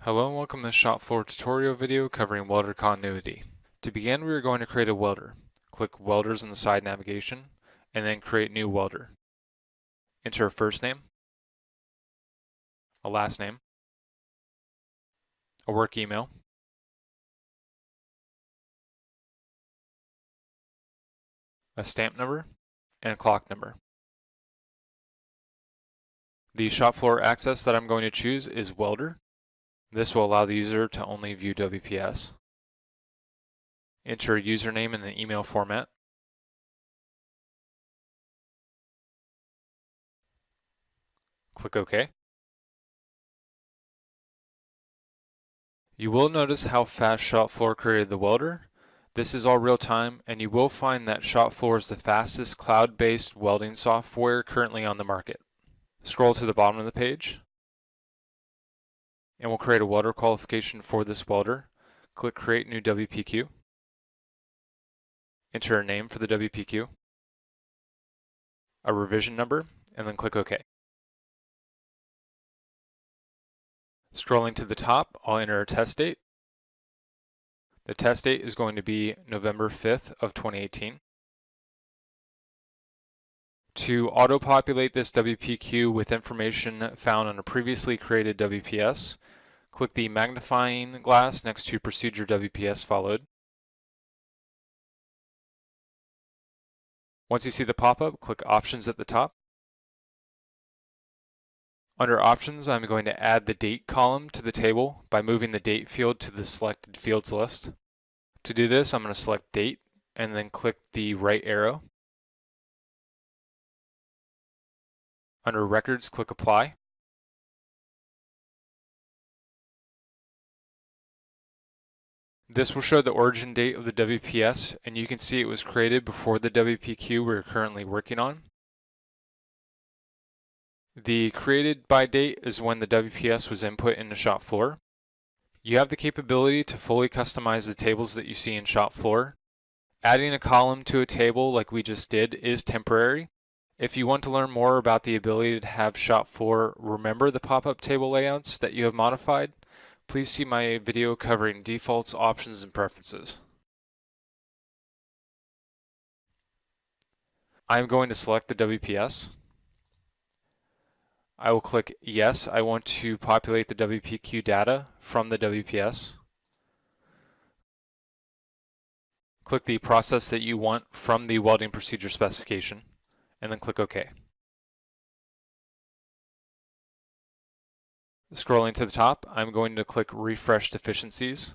Hello and welcome to this Shopfloor tutorial video covering welder continuity. To begin, we are going to create a welder. Click Welders in the side navigation, and then create new welder. Enter a first name, a last name, a work email, a stamp number, and a clock number. The Shopfloor access that I'm going to choose is Welder. This will allow the user to only view WPS. Enter a username in the email format. Click OK. You will notice how fast Shopfloor created the welder. This is all real time, and you will find that Shopfloor is the fastest cloud-based welding software currently on the market. Scroll to the bottom of the page, and we'll create a welder qualification for this welder. Click Create New WPQ. Enter a name for the WPQ, a revision number, and then click OK. Scrolling to the top, I'll enter a test date. The test date is going to be November 5th of 2018. To auto-populate this WPQ with information found on a previously created WPS, click the magnifying glass next to Procedure WPS followed. Once you see the pop-up, click Options at the top. Under Options, I'm going to add the date column to the table by moving the date field to the selected fields list. To do this, I'm going to select Date and then click the right arrow. Under Records, click Apply. This will show the origin date of the WPS, and you can see it was created before the WPQ we're currently working on. The created by date is when the WPS was input into Shopfloor. You have the capability to fully customize the tables that you see in Shopfloor. Adding a column to a table like we just did is temporary. If you want to learn more about the ability to have Shopfloor remember the pop-up table layouts that you have modified, please see my video covering defaults, options, and preferences. I'm going to select the WPS. I will click Yes, I want to populate the WPQ data from the WPS. Click the process that you want from the welding procedure specification, and then click OK. Scrolling to the top, I'm going to click Refresh Deficiencies.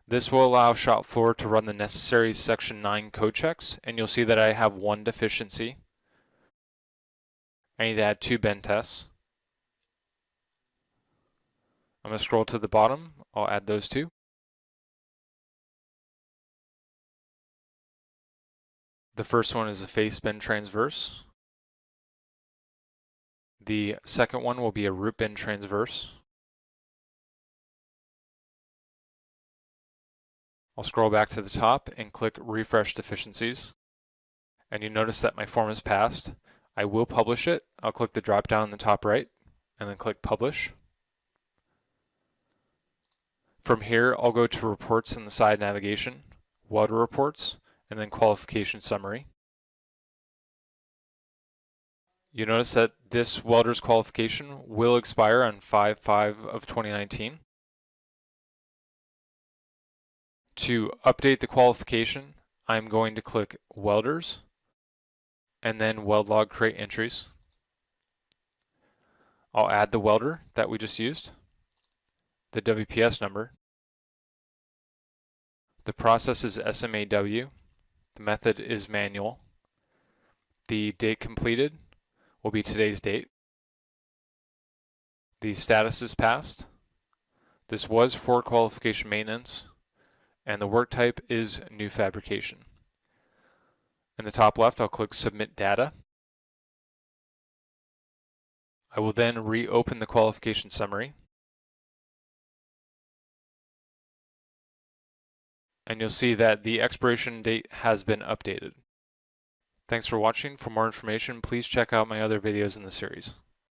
This will allow Shopfloor to run the necessary Section 9 code checks, and you'll see that I have one deficiency. I need to add 2 bend tests. I'm going to scroll to the bottom. I'll add those 2. The first one is a face bend transverse. The second one will be a root bend transverse. I'll scroll back to the top and click Refresh Deficiencies. And you notice that my form is passed. I will publish it. I'll click the drop down in the top right and then click Publish. From here, I'll go to Reports in the side navigation, Welder Reports, and then Qualification Summary. You notice that this welder's qualification will expire on 5/5 of 2019. To update the qualification, I'm going to click Welders, and then Weld Log Create Entries. I'll add the welder that we just used, the WPS number. The process is SMAW. The method is manual. The date completed will be today's date. The status is passed. This was for qualification maintenance, and the work type is new fabrication. In the top left, I'll click Submit Data. I will then reopen the qualification summary, and you'll see that the expiration date has been updated. Thanks for watching. For more information, please check out my other videos in the series.